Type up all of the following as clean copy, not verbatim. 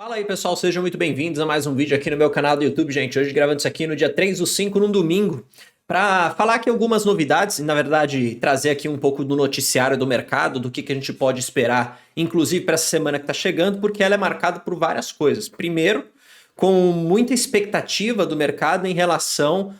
Fala aí pessoal, sejam muito bem-vindos a mais um vídeo aqui no meu canal do YouTube, gente. Hoje gravando isso aqui no dia 3/5, num domingo, para falar aqui algumas novidades e na verdade trazer aqui um pouco do noticiário do mercado, do que a gente pode esperar, inclusive para essa semana que está chegando, porque ela é marcada por várias coisas. Primeiro, com muita expectativa do mercado em relação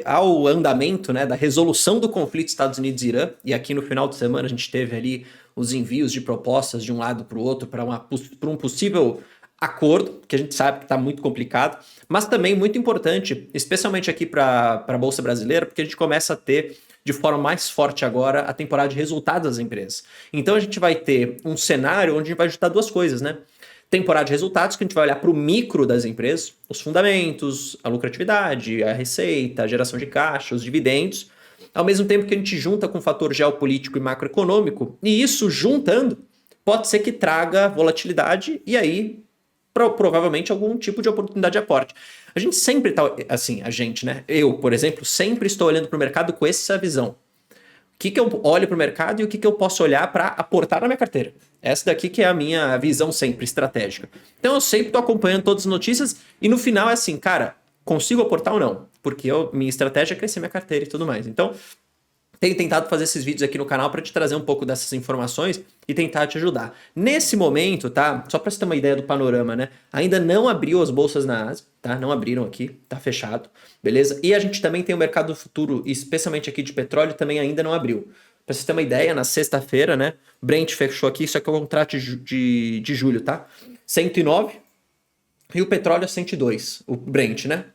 ao andamento, né, da resolução do conflito Estados Unidos e Irã, e aqui no final de semana a gente teve ali os envios de propostas de um lado para o outro para um possível acordo, que a gente sabe que está muito complicado, mas também muito importante, especialmente aqui para a Bolsa Brasileira, porque a gente começa a ter de forma mais forte agora a temporada de resultados das empresas. Então a gente vai ter um cenário onde a gente vai juntar duas coisas, né? Temporada de resultados, que a gente vai olhar para o micro das empresas, os fundamentos, a lucratividade, a receita, a geração de caixa, os dividendos, ao mesmo tempo que a gente junta com o fator geopolítico e macroeconômico, e isso juntando pode ser que traga volatilidade e aí provavelmente algum tipo de oportunidade de aporte. A gente sempre tá, assim, a gente, né? Eu, por exemplo, sempre estou olhando para o mercado com essa visão. O que eu olho para o mercado e o que eu posso olhar para aportar na minha carteira. Essa daqui que é a minha visão sempre estratégica. Então eu sempre estou acompanhando todas as notícias e no final é assim, cara, consigo aportar ou não? Porque minha estratégia é crescer minha carteira e tudo mais. Então, tenho tentado fazer esses vídeos aqui no canal para te trazer um pouco dessas informações e tentar te ajudar. Nesse momento, tá? Só para você ter uma ideia do panorama, né? Ainda não abriu as bolsas na Ásia, tá? Não abriram aqui, tá fechado, beleza? E a gente também tem o mercado futuro, especialmente aqui de petróleo, também ainda não abriu. Para você ter uma ideia, na sexta-feira, né? Brent fechou aqui, isso aqui é o contrato de julho, tá? 109 e o petróleo a 102, o Brent, né?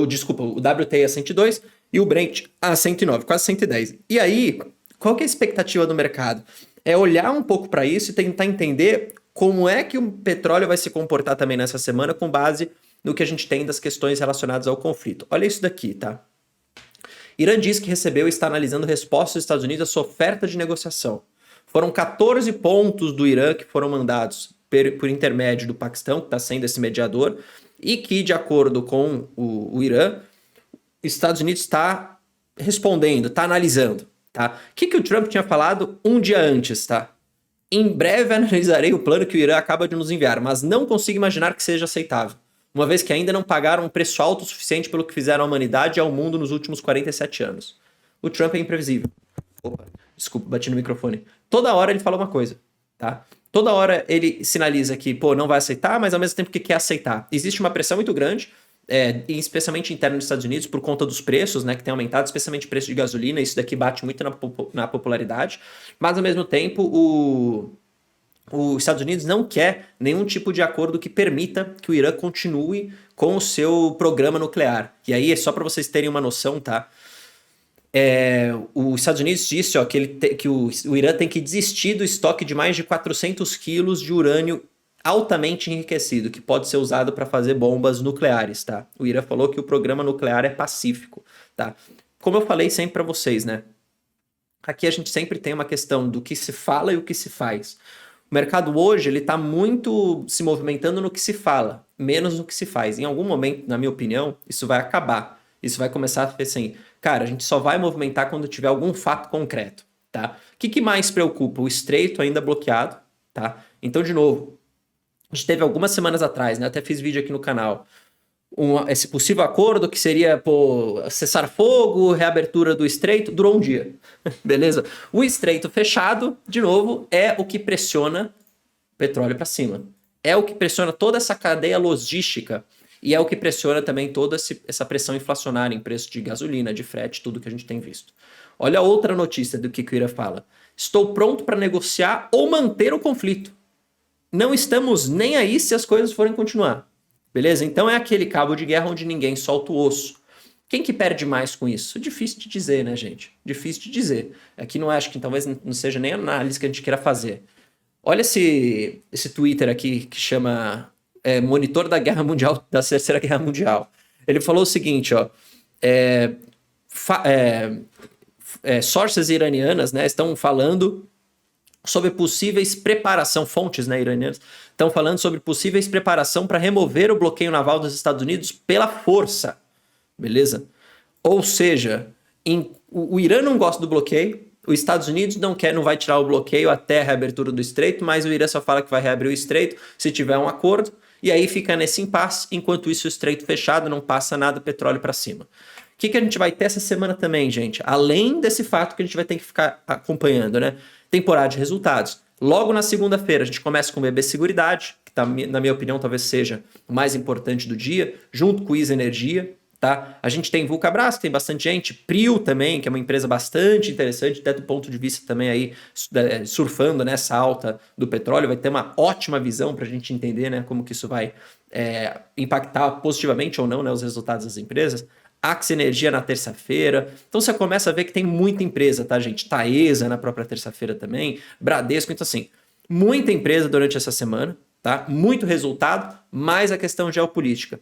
Desculpa, o WTI a 102 e o Brent a 109, quase 110. E aí, qual que é a expectativa do mercado? É olhar um pouco para isso e tentar entender como é que o petróleo vai se comportar também nessa semana com base no que a gente tem das questões relacionadas ao conflito. Olha isso daqui, tá? Irã diz que recebeu e está analisando respostas dos Estados Unidos à sua oferta de negociação. Foram 14 pontos do Irã que foram mandados por intermédio do Paquistão, que está sendo esse mediador, e que, de acordo com o Irã, Estados Unidos está respondendo, está analisando, tá? O que o Trump tinha falado um dia antes, tá? Em breve analisarei o plano que o Irã acaba de nos enviar, mas não consigo imaginar que seja aceitável, uma vez que ainda não pagaram um preço alto o suficiente pelo que fizeram à humanidade e ao mundo nos últimos 47 anos. O Trump é imprevisível. Opa, desculpa, bati no microfone. Toda hora ele fala uma coisa, tá? Toda hora ele sinaliza que, pô, não vai aceitar, mas ao mesmo tempo que quer aceitar. Existe uma pressão muito grande, especialmente interno dos Estados Unidos, por conta dos preços, né, que tem aumentado, especialmente o preço de gasolina. Isso daqui bate muito na popularidade. Mas, ao mesmo tempo, os Estados Unidos não quer nenhum tipo de acordo que permita que o Irã continue com o seu programa nuclear. E aí, é só para vocês terem uma noção, tá? Os Estados Unidos disse que o Irã tem que desistir do estoque de mais de 400 quilos de urânio altamente enriquecido, que pode ser usado para fazer bombas nucleares, tá? O Irã falou que o programa nuclear é pacífico, tá? Como eu falei sempre para vocês, né? Aqui a gente sempre tem uma questão do que se fala e o que se faz. O mercado hoje, ele tá muito se movimentando no que se fala, menos no que se faz. Em algum momento, na minha opinião, isso vai acabar. Isso vai começar a ser assim, cara, a gente só vai movimentar quando tiver algum fato concreto, tá? O que mais preocupa? O estreito ainda bloqueado, tá? Então, de novo, a gente teve algumas semanas atrás, né? Até fiz vídeo aqui no canal. Esse possível acordo que seria, pô, cessar fogo, reabertura do estreito, durou um dia, beleza? O estreito fechado, de novo, é o que pressiona o petróleo para cima. É o que pressiona toda essa cadeia logística e é o que pressiona também toda essa pressão inflacionária em preço de gasolina, de frete, tudo que a gente tem visto. Olha a outra notícia do que o Irã fala. Estou pronto para negociar ou manter o conflito. Não estamos nem aí se as coisas forem continuar. Beleza? Então é aquele cabo de guerra onde ninguém solta o osso. Quem que perde mais com isso? Difícil de dizer, né, gente? Difícil de dizer. Aqui não acho que talvez não seja nem a análise que a gente queira fazer. Olha esse Twitter aqui que chama Monitor da Guerra Mundial, da Terceira Guerra Mundial. Ele falou o seguinte, ó. Sources iranianas, né, estão falando sobre possíveis preparação, fontes, né, iranianas, estão falando sobre possíveis preparação para remover o bloqueio naval dos Estados Unidos pela força, beleza? Ou seja, o Irã não gosta do bloqueio, os Estados Unidos não vai tirar o bloqueio até a reabertura do estreito, mas o Irã só fala que vai reabrir o estreito se tiver um acordo, e aí fica nesse impasse, enquanto isso o Estreito fechado, não passa nada, petróleo para cima. O que a gente vai ter essa semana também, gente? Além desse fato que a gente vai ter que ficar acompanhando, né? Temporada de resultados. Logo na segunda-feira a gente começa com o BB Seguridade, que tá, na minha opinião talvez seja o mais importante do dia, junto com o ISA Energia. Tá? A gente tem Vulcabras, que tem bastante gente, Prio também, que é uma empresa bastante interessante, até do ponto de vista também aí, surfando nessa alta do petróleo, vai ter uma ótima visão para a gente entender, né, como que isso vai impactar positivamente ou não, né, os resultados das empresas. Axia Energia na terça-feira. Então você começa a ver que tem muita empresa, tá, gente? Taesa na própria terça-feira também, Bradesco, então assim, muita empresa durante essa semana, tá? Muito resultado, mais a questão geopolítica.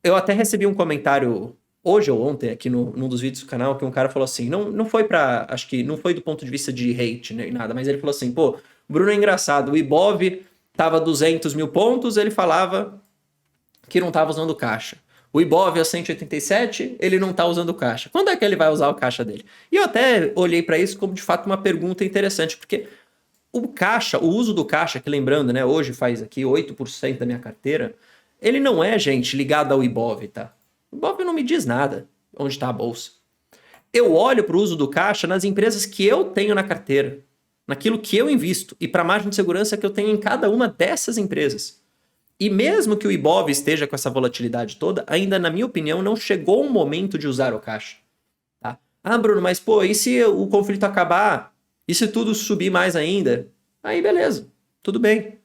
Eu até recebi um comentário hoje ou ontem aqui num dos vídeos do canal que um cara falou assim, não foi pra, acho que não foi do ponto de vista de hate, né, nada, mas ele falou assim, pô, Bruno é engraçado, o Ibov tava 200 mil pontos, ele falava que não tava usando caixa. O Ibov é 187, ele não tá usando caixa. Quando é que ele vai usar o caixa dele? E eu até olhei para isso como de fato uma pergunta interessante, porque o caixa, o uso do caixa, que lembrando, né, hoje faz aqui 8% da minha carteira, ele não é, gente, ligado ao Ibov, tá? O Ibov não me diz nada onde está a bolsa. Eu olho para o uso do caixa nas empresas que eu tenho na carteira, naquilo que eu invisto e para a margem de segurança que eu tenho em cada uma dessas empresas. E mesmo que o Ibov esteja com essa volatilidade toda, ainda, na minha opinião, não chegou o momento de usar o caixa. Tá? Ah, Bruno, mas pô, e se o conflito acabar? E se tudo subir mais ainda? Aí beleza, tudo bem.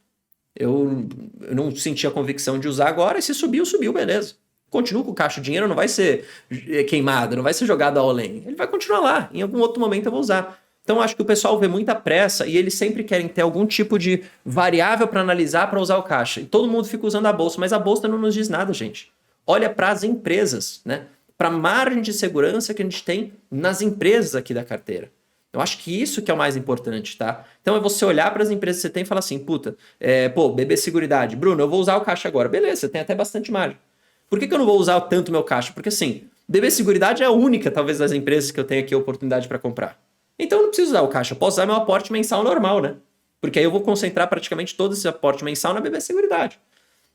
Eu não senti a convicção de usar agora, e se subiu, subiu, beleza. Continuo com o caixa, o dinheiro não vai ser queimado, não vai ser jogado ao além. Ele vai continuar lá, em algum outro momento eu vou usar. Então acho que o pessoal vê muita pressa e eles sempre querem ter algum tipo de variável para analisar para usar o caixa. E todo mundo fica usando a bolsa, mas a bolsa não nos diz nada, gente. Olha para as empresas, né? Para a margem de segurança que a gente tem nas empresas aqui da carteira. Eu acho que isso que é o mais importante, tá? Então é você olhar para as empresas que você tem e falar assim, puta, BB Seguridade, Bruno, eu vou usar o caixa agora. Beleza, você tem até bastante margem. Por que eu não vou usar tanto meu caixa? Porque assim, BB Seguridade é a única, talvez, das empresas que eu tenho aqui a oportunidade para comprar. Então eu não preciso usar o caixa, eu posso usar meu aporte mensal normal, né? Porque aí eu vou concentrar praticamente todo esse aporte mensal na BB Seguridade.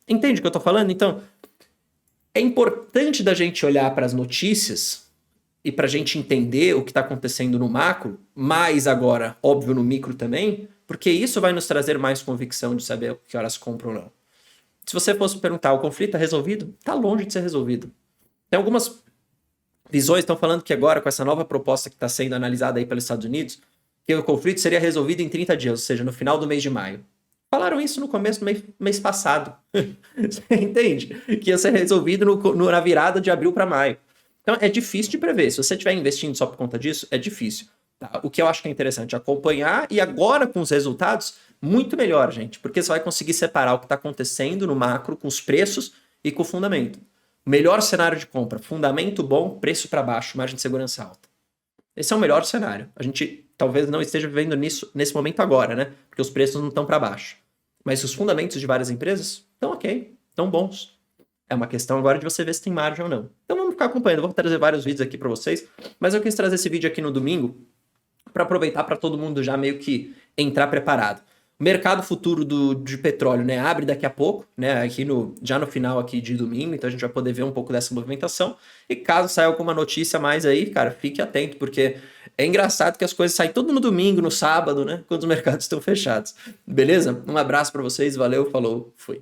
Entende o que eu tô falando? Então, é importante da gente olhar para as notícias e para a gente entender o que está acontecendo no macro, mas agora, óbvio, no micro também, porque isso vai nos trazer mais convicção de saber o que horas compram ou não. Se você fosse perguntar, o conflito está resolvido? Está longe de ser resolvido. Tem algumas visões que estão falando que agora, com essa nova proposta que está sendo analisada aí pelos Estados Unidos, que o conflito seria resolvido em 30 dias, ou seja, no final do mês de maio. Falaram isso no começo do mês passado. Você entende? Que ia ser resolvido na virada de abril para maio. Então é difícil de prever. Se você estiver investindo só por conta disso, é difícil. Tá? O que eu acho que é interessante é acompanhar e agora com os resultados, muito melhor, gente. Porque você vai conseguir separar o que está acontecendo no macro com os preços e com o fundamento. Melhor cenário de compra, fundamento bom, preço para baixo, margem de segurança alta. Esse é o melhor cenário. A gente talvez não esteja vivendo nisso nesse momento agora, né? Porque os preços não estão para baixo. Mas os fundamentos de várias empresas estão ok, estão bons. É uma questão agora de você ver se tem margem ou não. Então vamos ficar acompanhando. Eu vou trazer vários vídeos aqui para vocês, mas eu quis trazer esse vídeo aqui no domingo para aproveitar para todo mundo já meio que entrar preparado. O mercado futuro de petróleo, né, abre daqui a pouco, né, aqui já no final aqui de domingo, então a gente vai poder ver um pouco dessa movimentação. E caso saia alguma notícia mais aí, cara, fique atento, porque é engraçado que as coisas saem tudo no domingo, no sábado, né, quando os mercados estão fechados. Beleza? Um abraço para vocês, valeu, falou, fui.